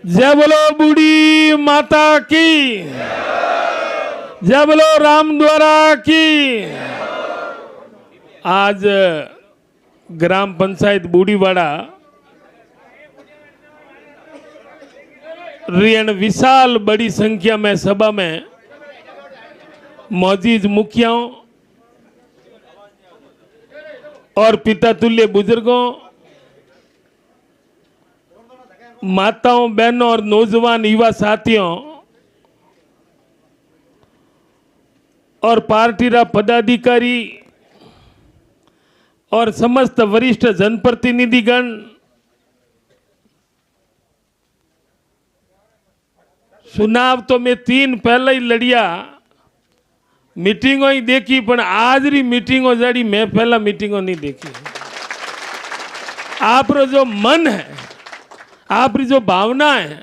जय बोलो बूढ़ी माता की, जय बोलो राम द्वारा की। आज ग्राम पंचायत बूढ़ीवाड़ा रियन विशाल बड़ी संख्या में सभा में मौजूद मुखियाओं और पिता तुल्य बुजुर्गों, माताओं, बहनों और नौजवान युवा साथियों और पार्टी रा पदाधिकारी और समस्त वरिष्ठ जनप्रतिनिधिगण, चुनाव तो मैं 3 पहले ही लड़िया, मीटिंगों ही देखी, पर आज री मीटिंगों जड़ी मैं पहला मीटिंगों नहीं देखी। आप रो जो मन है, आपकी जो भावना है,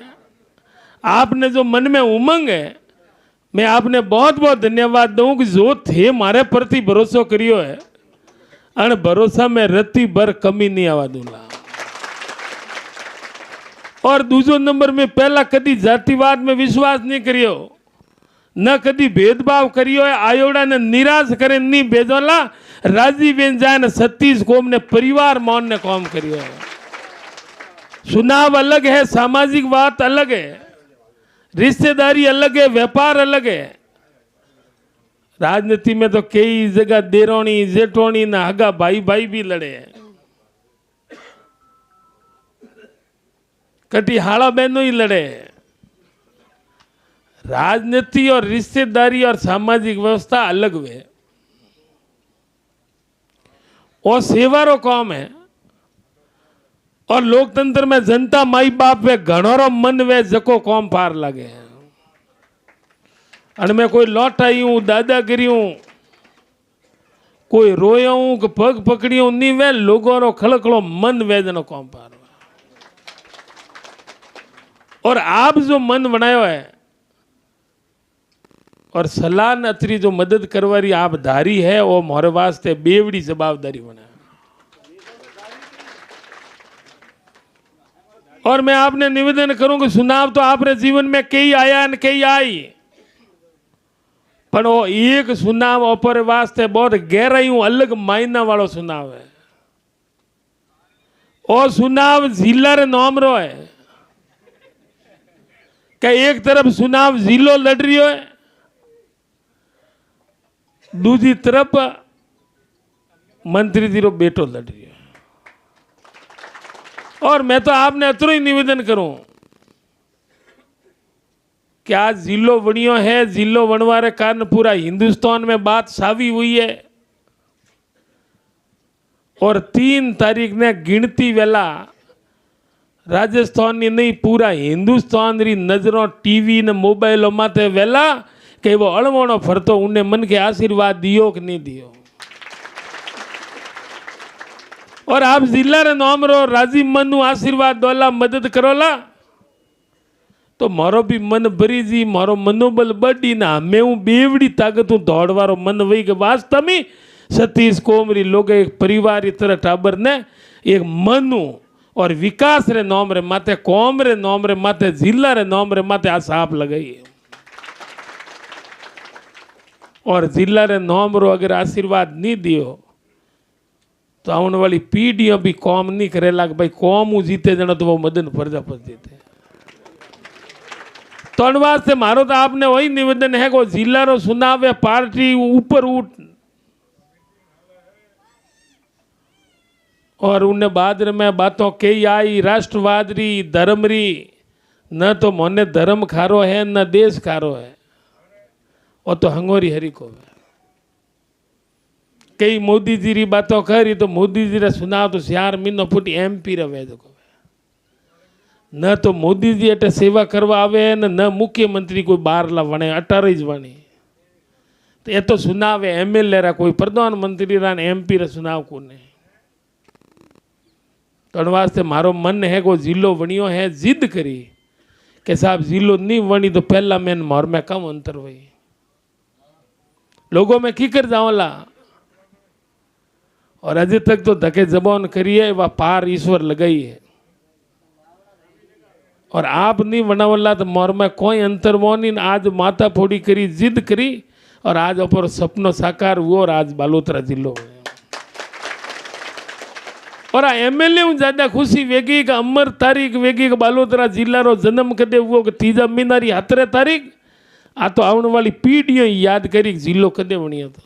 आपने जो मन में उमंग है, मैं आपने बहुत बहुत धन्यवाद दूं कि जो थे मारे प्रति भरोसा करियो है, अन भरोसा में रत्ती भर कमी नहीं आवा दूंगा। और दूसरो नंबर में पहला कदी जातिवाद में विश्वास नहीं करियो, न कदी भेदभाव करियो है। आयोड़ा ने निराश करे नहीं भेजोला, राजी बेन जाए न 36 कौम ने परिवार मान ने काम करियो है। चुनाव अलग है, सामाजिक बात अलग है, रिश्तेदारी अलग है, व्यापार अलग है। राजनीति में तो कई जगह देरोनी जेठोनी ना हगा भाई भाई भी लड़े हैं, कटी हाड़ा बहनों ही लड़े हैं। राजनीति और रिश्तेदारी और सामाजिक व्यवस्था अलग हुए और सेवा रो काम है। और लोकतंत्र में जनता माई बाप वे घणोरो मन वे जको कौम पार लगे। और मैं कोई लौटाई हूं, दादागिरी हूं, कोई रोया हूं कि पग पकड़ी हूं, नहीं वे लोगों रो खलखलो मन वे जनो कौम पार। और आप जो मन बनायो है और सलाह अतरी जो मदद करवारी आप धारी है, वो मोरे वास्ते बेवड़ी जवाबदारी बना। और मैं आपने निवेदन करूंगा, चुनाव तो आपने जीवन में कई आया न कई आई, पर वो एक चुनाव ऊपर वास्ते बहुत गहराई अलग मायना वालों चुनाव है। और चुनाव जिला रे नाम रो है कि एक तरफ चुनाव जिलो लड़ रही है, दूसरी तरफ मंत्री जी रो बेटो लड़ रही है। और मैं तो आपने अतरो ही निवेदन करूं कि आज जिलो वणियो है, जिलो वणवारे कारण पूरा हिंदुस्तान में बात सावी हुई है। और 3 तारीख ने गिनती वेला राजस्थान नहीं पूरा हिंदुस्तान री नजरों टीवी ने मोबाइलों माते वेला कि वो अड़वणो फरतो उन्हें मन के आशीर्वाद दियो कि नहीं दियो। और आप जिला रे नाम रो राजी मनु आशीर्वाद दोला मदद करोला तो मारो भी मन भरी जी, मारो मनोबल बढ़ी ना। मैं हूँ बेवड़ी ताकत हूँ दौड़वारो मन वही के वास्तव में 36 कोमरी लोग एक परिवार तरह टाबर ने एक मनु और विकास रे नाम रे माते, कौम रे नाम रे माते, जिला रे नाम रे माते आ साप लगाई है। और जिला रे नाम रो अगर आशीर्वाद नहीं दियो तो आने वाली पीढ़ियां भी कौम नहीं करेला कि भाई कौम जीते जाना तो वो मदन प्रजापति जीते। तो वास्ते मारो तो आपने वही निवेदन है को जिला रो चुनाव पार्टी ऊपर उठ और उन्हें बाद में बातों कई आई राष्ट्रवाद री धर्म री, न तो मोने धर्म खारो है न देश खारो है, वो तो हंगोरी हरी को है। कई मोदी जी री बातों करी तो मोदी जी रे सुनाव तो 4 महीनों फुटी MP रहे को न तो मोदी जी अटे सेवा करवा आवे न मुख्यमंत्री कोई बार ला वणे 18 वणी। तो ये तो सुनाव MLA रा कोई प्रधानमंत्री रा MP रा सुनाव को नहीं। तो वास्ते मारो मन है को जिलो वणियो है, जिद करी कि साहब जिलो नहीं वणी तो पहला मैन मोर में कम अंतर हुई, लोगों में की कर जावला। और अजय तक तो धके जबान करिए वह पार ईश्वर लगाई है। और आप नहीं बनावला तो मोर में कोई अंतर वो नहीं। आज माथा फोड़ी करी, जिद करी और आज ऊपर सपनो साकार हुआ और आज बालोतरा जिलो। और आ एमएलए हूँ ज्यादा खुशी वेगी का अमर तारीख वेगी का बालोतरा जिला रो जन्म कदे हुआ कि 3 महीना री 17 तारीख। आ तो आने वाली पीढ़ियों याद करी जिलो कदे बनिया था।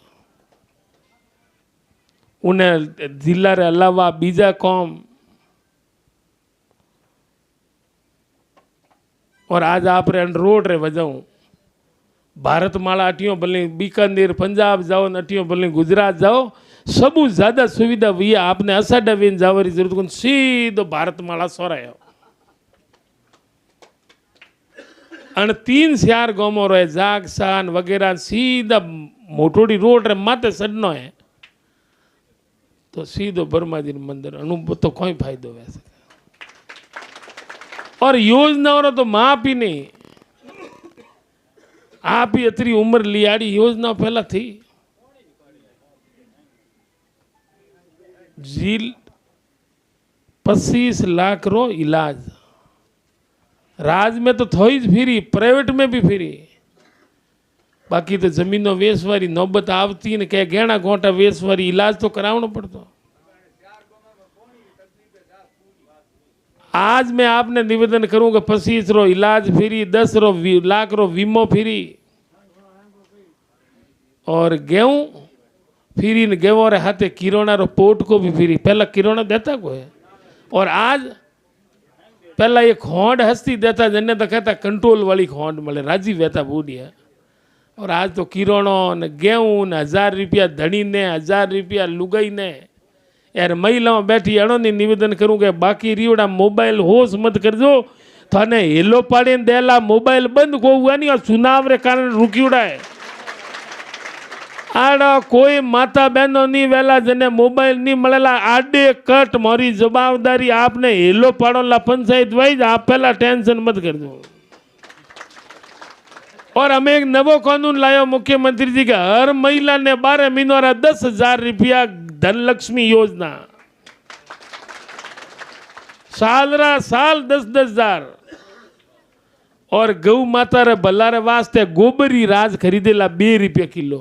उन्हें जिला रे अलावा बीजा कौम और आज आप रे रोड रे वजाऊं भारत माला अटियों भले बीकानेर पंजाब जाओ अटियों भले गुजरात जाओ सबू ज्यादा सुविधा हुई आपने असाडा वेन जावारी जरूरत को सीधो भारत माला सोरायो अन 3 4 गांव रहे जागसान वगैरह सीधा मोटोड़ी रोड रे माते सडनो है तो सीधो बर्मा जी मंदिर अनुभव तो कोई फायदो वैसे और योजना रो तो माप ही नहीं। आप ही इतनी उम्र लियाड़ी योजना पहला थी झील 25 लाख रो इलाज राज में तो थोड़ी फ्री प्राइवेट में भी फ्री बाकी तो जमीनों वेसवारी नौबत आवती ने कह गहना गोटा वेसवारी इलाज तो करावनो पड़तो। आज मैं आपने निवेदन करूंगा 25 रो इलाज फ्री 10 लाख रो वीमो फ्री और गेहूं फ्री ने गेहूं रे हाथे किरोना रो पोट को भी फ्री पहला किरोना देता को है और आज पहला ये खोंड हस्ती देता जन्ने तो कहता कंट्रोल वाली खोंड मिले राजी वेता बूढ़िया और आज तो किरोनो ने गेहूं ने 1000 रुपया धनी ने 1000 रुपया लुगाई ने यार महिलाओं बैठी अड़ो नहीं निवेदन करूँगा बाकी रियोड़ा मोबाइल होश मत कर दो थाने हेलो पाड़े देला मोबाइल बंद को हुआ नहीं और चुनाव रे कारण रुकी उड़ा है आड़ा कोई माता बहनों नहीं वेला जने मोबाइल नहीं मिलेला आडे कट मारी जवाबदारी आपने हेलो पाड़ो ला पंचायत वाइज आप पहला टेंशन मत कर दो। और हमें एक नवो कानून लायो मुख्यमंत्री जी का हर महिला ने 12 महीनों 10,000 रुपया धनलक्ष्मी योजना साल 10,000 और गौ माता रे बल्लारे वास्ते गोबरी राज खरीदेला 2 रुपया किलो।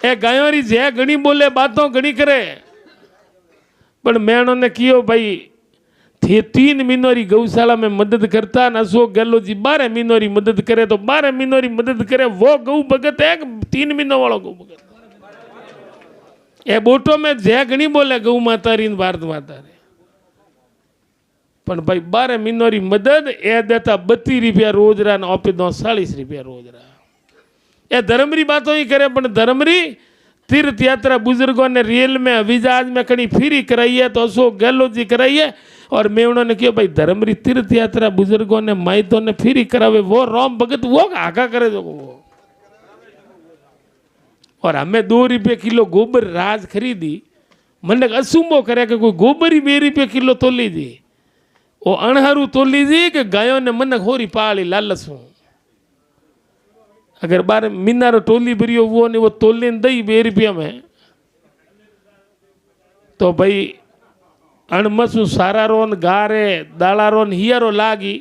ए गायोरी जे घणी बोले बातों घणी करे पर मैंने ने कियो भाई थे 3 महीनों री गौशाला में मदद करता न अशोक गहलोत जी 12 महीनों री मदद करे तो 12 महीनों री मदद करे वो गौ भगत है 3 महीनों वाला गौ भगत ए बोटो में जे घणी बोले गौ माता री भारत माता रे पण भाई 12 महीनों री मदद ए देता 32 रुपया रोज रा न आपे 40 रुपया रोज रा ए धर्मरी बातों ही करे पण धर्मरी तीर्थ यात्रा बुजुर्गों ने रेल में हवाईजहाज में कहीं फ्री कराई है तो अशोक गहलोत जी कराई है और मैं उन्होंने कहा भाई धर्मरी तीर्थ यात्रा बुजुर्गों ने माइतों ने फ्री करावे वो राम भगत वो आका करे जो वो और हमें 2 रुपये किलो गोबर राज खरीदी मन असुंबो करे कि कोई गोबर ही 2 रुपये किलो तो लीजी वो अणहारू तो लीजी कि गायों ने मन होरी पाली लालसू अगर 12 मीनारो टोली भरियो वो ने वो तोले दई 2 रुपया में तो भाई अणमसू सारा रोन गारे दाला रोन हियारो लागी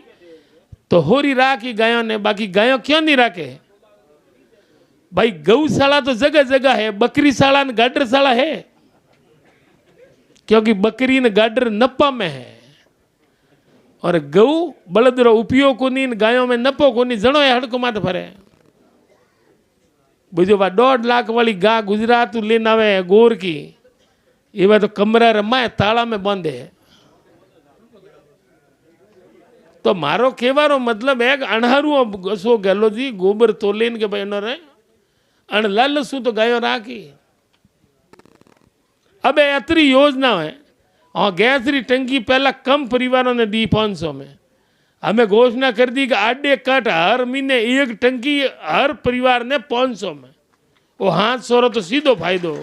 तो होरी राखी गायों ने बाकी गायों क्यों नहीं राखे भाई गौशाला तो जगह जगह है बकरी शाला न गाडर शाला है क्योंकि बकरी न गाडर नप्पा में है और गौ बलद रो उपयोग को नहीं गायों में नपो को नहीं जनो है हड़को मात भरे बुझो बा 1.5 लाख वाली गा गुजरात लेना आवे गोर की ये बात तो कमरा रमाए ताला में बंद है तो मारो केवारो मतलब है अणहारू अशोक गहलोत जी गोबर तोलेन के भाई रे अण लालसू तो गायो राखी अब अतरी योजना है और गैस री टंकी पहला कम परिवारों ने दी 500 में हमें घोषणा कर दी कि आडे कट हर महीने 1 टंकी हर परिवार ने 500 में वो हाथ सोरो तो सीधो फायदो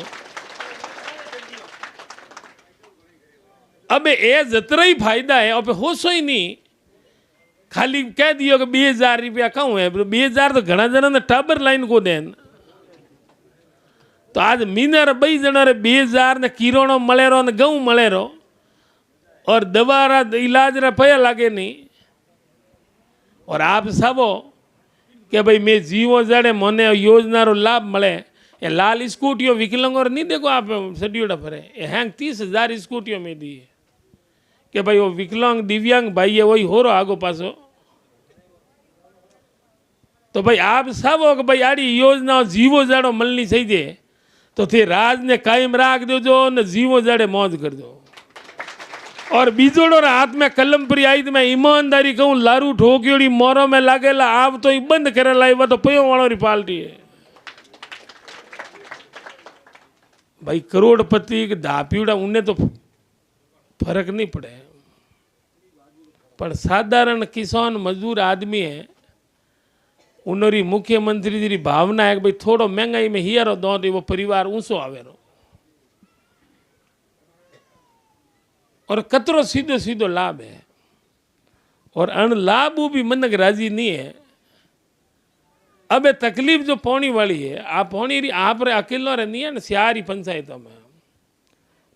अब ए जतरा ही फायदा है अब होशो ही नहीं खाली कह दियो कि 2000 रुपया कहूँ है 2000 तो घना जना ने टाबर लाइन को देन तो आज मीनर 2 जना रे 2000 ने किरोनो मलेरो ने गऊ मलेरो और दवा रा इलाज रा पया लागे नहीं। और आप सबो कि भाई मैं जीवो जड़े मने योजना रो लाभ मळे। ये लाल स्कूटियों विकलांग और नहीं देखो आप शेड्यूल फरे ये हैंग 30,000 स्कूटियों में दी है कि भाई वो विकलांग दिव्यांग भाई है वही हो रहा आगो पासो। तो भाई आप सब हो कि भाई आड़ी योजना जीवो जाड़ो मलनी चाहिए तो थे राज ने कायम राख दो जो न जीवो जाड़े मौज कर दो। और बीजोड़ो हाथ में कलम पर आई तो मैं ईमानदारी कहूँ लारू ठोकियोड़ी मोरो में लागेला आप तो बंद करेला वो तो पयो वालों री पाल्टी है भाई। करोड़पति धापीड़ा उन्हें तो फर्क नहीं पड़े पर साधारण किसान मजदूर आदमी है उनरी मुख्यमंत्री जी भावना है कि भाई थोड़ो महंगाई में हियारो दो तो वो परिवार ऊंचो आवेरो। और कतरो सीधो सीधो लाभ है और अन लाभ भी मनक राजी नहीं है। अब ये तकलीफ जो पौनी वाली है आप पौनी री आप रे अकेलो रे नहीं है ना सियारी पंचायतों में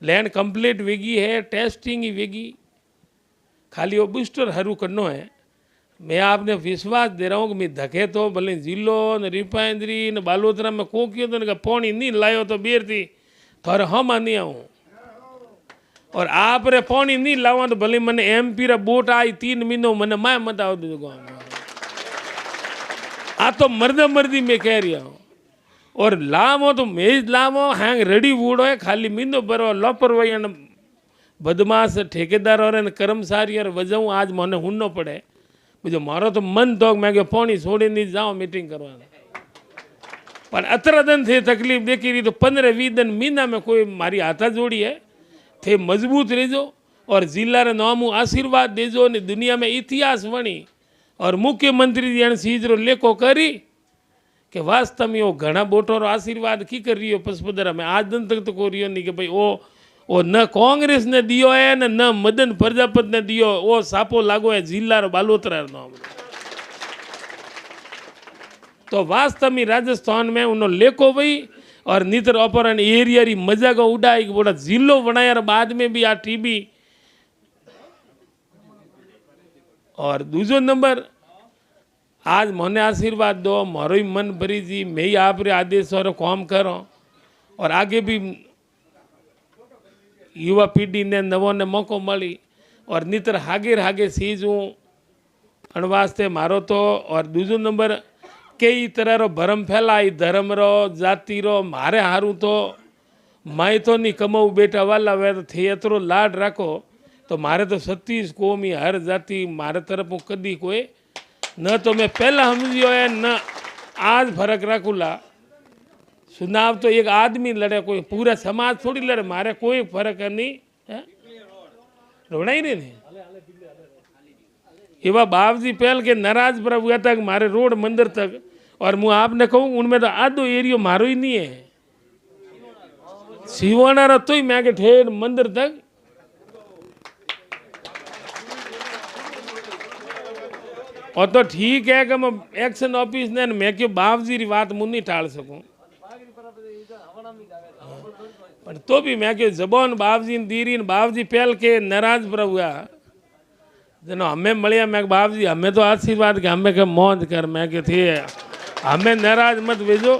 लैंड कंप्लीट वेगी है टेस्टिंग ही वेगी खाली वो बूस्टर हरू करनो है। मैं आपने विश्वास दे रहा हूँ कि मैं धके तो भले जिलो न रिफाइनरी न बालोतरा में कोकियो तो पौनी नहीं लायो तो बेर थी थोड़ा हम नहीं आऊँ और आप रे पौनी नहीं लावा तो भले मैंने MP रा बोट आई 3 महीनों मैंने मैं मत आओ दो आ तो मर्दी मैं कह रही हूँ। और लावो तो मेज लावो हैंग रेडी वूडो है खाली मींदो बरो लापरवाही बदमाश ठेकेदार और कर्मचारी और वजह आज मने हुन्नो पड़े जो मारो तो मन तो मैं क्या पौनी छोड़ी नहीं जाओ मीटिंग करवाने पर अतरा दिन थे तकलीफ देखी रही तो 15-20 दिन महीना में कोई मारी हाथा जोड़ी है थे मजबूत रहो और जिला रे नामू आशीर्वाद देजो ने दुनिया में इतिहास बनी और मुख्यमंत्री जी सीजरो लेको करी कि वास्तव में वो घना बोटो आशीर्वाद की कर रही हो पसपदरा में आज दिन तक तो को रही नहीं कि भाई वो न कांग्रेस ने दियो है न मदन प्रजापति ने दियो वो सापो लागो है जिला रो बालोतरा नाम। तो वास्तव में राजस्थान में उन्होंने लेको भाई और नितर अपहरण एरिया री मजा को उड़ाई बोला जिलो बनाया बाद में भी आ टीबी। और दूसरो नंबर आज मने आशीर्वाद दो मारो ही मन भरी जी मैं ही आप रे आदेश और काम करो और आगे भी युवा पीढ़ी ने नवो ने मौको मिली और नितर हागे सीज हूँ अण वास्ते मारो तो। और दूसरो नंबर कई तरह रो भरम फैलाई धर्म रो जाति रो मारे हारू तो मैं तो नहीं कमाऊ बेटा वाला वे तो थे अतरो लाड राखो तो मारे तो 36 कौमी हर जाति मारे तरफ कदी कोई न तो मैं पहला समझियो है न आज फर्क रखूला। चुनाव तो एक आदमी लड़े कोई पूरा समाज थोड़ी लड़े मारे कोई फर्क नहीं है रोना ही नहीं एवं बाबजी पहल के नाराज पर हुआ तक मारे रोड मंदिर तक और मैं आपने कहूँ उनमें तो आधो एरियो मारो ही नहीं है सिवाना रहा तो ही मैं के ठेर मंदिर तक। और तो ठीक है कि मैं एक्शन ऑफिस ने मैं क्यों बाबजी री बात मुँह नहीं टाल सकूं पर तो भी मैं क्यों जबान बाबजी दीरी बाबजी पहल के नाराज पर हुआ जनो हमें मलिया मैं बाबजी हमें तो आशीर्वाद के हमें के मौज कर मैं के थे हमें नाराज मत भेजो।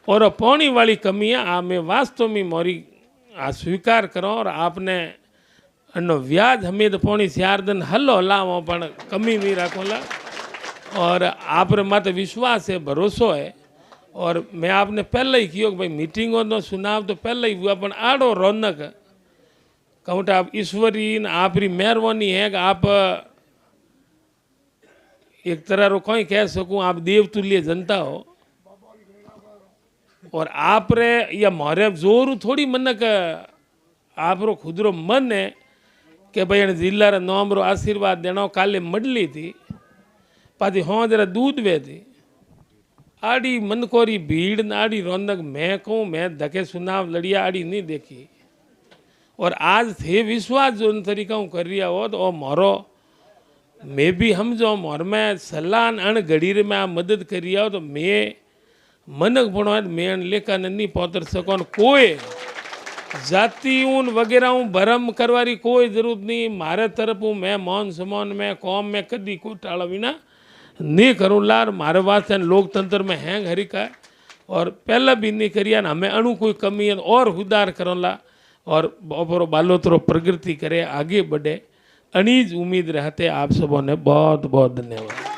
और पौनी वाली कमियाँ आप में वास्तव में मोरी स्वीकार करो और आपने अनो व्याज हमें तो पौनी 4 दिन हलो हलावो पण कमी नहीं रखोला और आप मत विश्वास है भरोसो है। और मैं आपने पहले ही किया कि भाई मीटिंगों तो चुनाव तो पहले ही हुआ पण आड़ो रौनक कहूँ आप ईश्वरी आपरी मेहरबानी है कि आप एक तरह रो कोई कह सकूँ आप देवतुल्य जनता हो और आप रे या मारे जोर थोड़ी मनक आप रो खुद रो मन है कि भाई जिला रे नाम रो आशीर्वाद देना काले मडली थी पाती हाँ जरा दूध वे थी आड़ी मनकोरी भीड़ आड़ी रौनक मैं कहूँ मैं धके चुनाव लड़िया आड़ी नहीं देखी। और आज थे विश्वास जो तरीका हूँ कर रिया हो तो मारो मैं भी हम जो मोर में सलाह अण घड़ी में आप मदद कर रिया हो तो मैं मनक बनो मैं लेकर नहीं पहुँच सको कोई जाति ऊन वगैरह भरम करवारी कोई जरूरत नहीं। मारे तरफ मैं मान सम्मान में कौम में कदी कोई टाला बिना नहीं करूँ लार। मारे वास्ते लोकतंत्र में हैंग हरी का और पहला भी नहीं करिया ना हमें अणु कोई कमी है और हुदार करो ला और बपोरो बालोतरो प्रगति करे आगे बढ़े अनीज उम्मीद रहते। आप सबों ने बहुत बहुत धन्यवाद।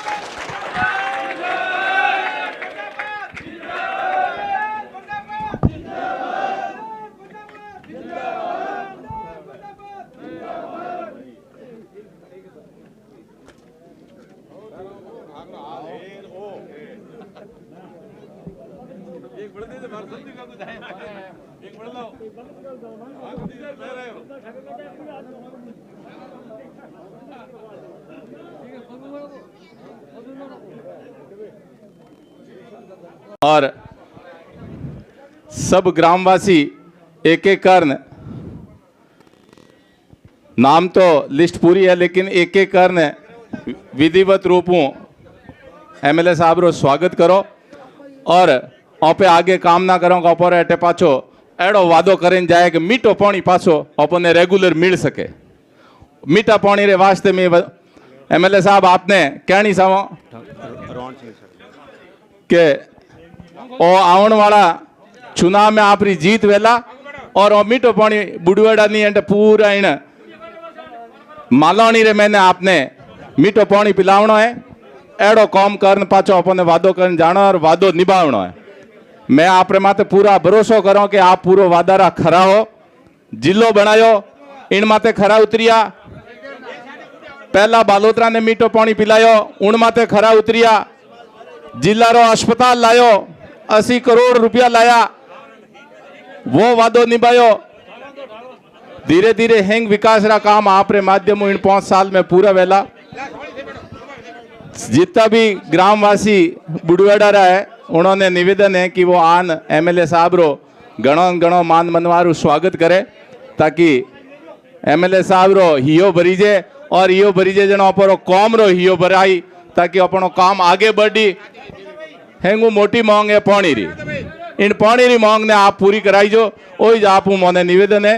और सब ग्रामवासी एक एक करन नाम तो लिस्ट पूरी है लेकिन एक एक करन विधिवत रूपों एमएलए साहब रो स्वागत करो और ओपे आगे काम ना करो ओपर एटे पाछो एड़ो वादो करें जाए कि मीठो पानी पाछो अपने रेगुलर मिल सके। मीठा पानी रे वास्ते में एमएलए साहब आपने कहनी सावो के ओ आवन वाला चुनाव में आपरी जीत वेला और ओ मीठो पानी बुडवाड़ा नी एंटे पूरा इन मालानी रे मैंने आपने मीठो पानी पिलावनो है एड़ो काम करन पाछो अपने वादो करन जानो और वादो निभावनो है। मैं आप माते पूरा भरोसो करो कि आप पूरो वादारा खरा हो। जिलो बनायो इन माते खरा उतरिया। पहला बालोतरा ने मीठो पानी पिलायो उन माते खरा उतरिया। जिला रो अस्पताल लायो 80 करोड़ रुपया लाया वो वादो निभायो। धीरे धीरे हेंग विकास रा काम आप रे माध्यम इन 5 साल में पूरा वेला। जितना भी ग्रामवासी बुडवेड़ा रहा है उन्होंने निवेदन है कि वो आन एमएलए साहब रो गणो गणो मान मनवारू स्वागत करे ताकि एमएलए साहब रो हियो भरीजे और हियो भरीजे जनो अपरो कौम रो हियो भराई ताकि अपनो काम आगे बढ़ी। हेंगू मोटी मांग है पानी री इन पानी री मांग ने आप पूरी कराई जो ओई आप मोने निवेदन है।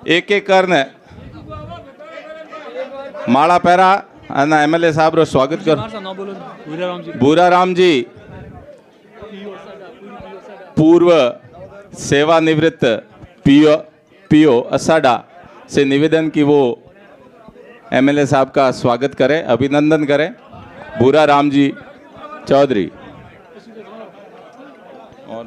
एक एक करने माला पैरा अना एमएलए साहब रो स्वागत कर। बूरा राम जी पूर्व सेवानिवृत्त पीओ असाडा से निवेदन की वो एमएलए साहब का स्वागत करें अभिनंदन करें। बूरा राम जी चौधरी और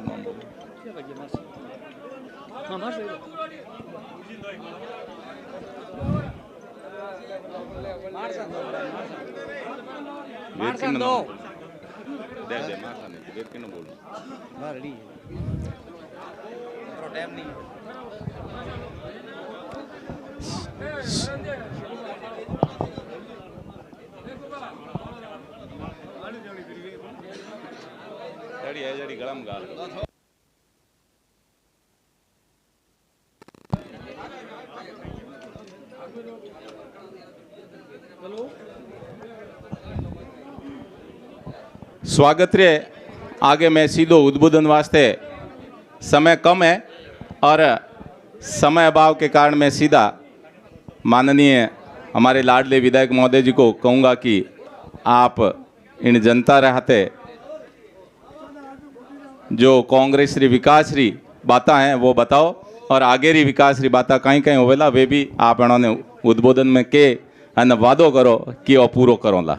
गलम गाल स्वागत रे आगे मैं सीधो उद्बोधन वास्ते समय कम है और समय अभाव के कारण मैं सीधा माननीय हमारे लाडले विधायक महोदय जी को कहूँगा कि आप इन जनता रहते जो कांग्रेस री विकास री बातें हैं वो बताओ और आगे री विकास री बातें कहीं कहीं होवेला वे भी आप इन्होंने उद्बोधन में के अन वादो करो कि वो पूरो करोला।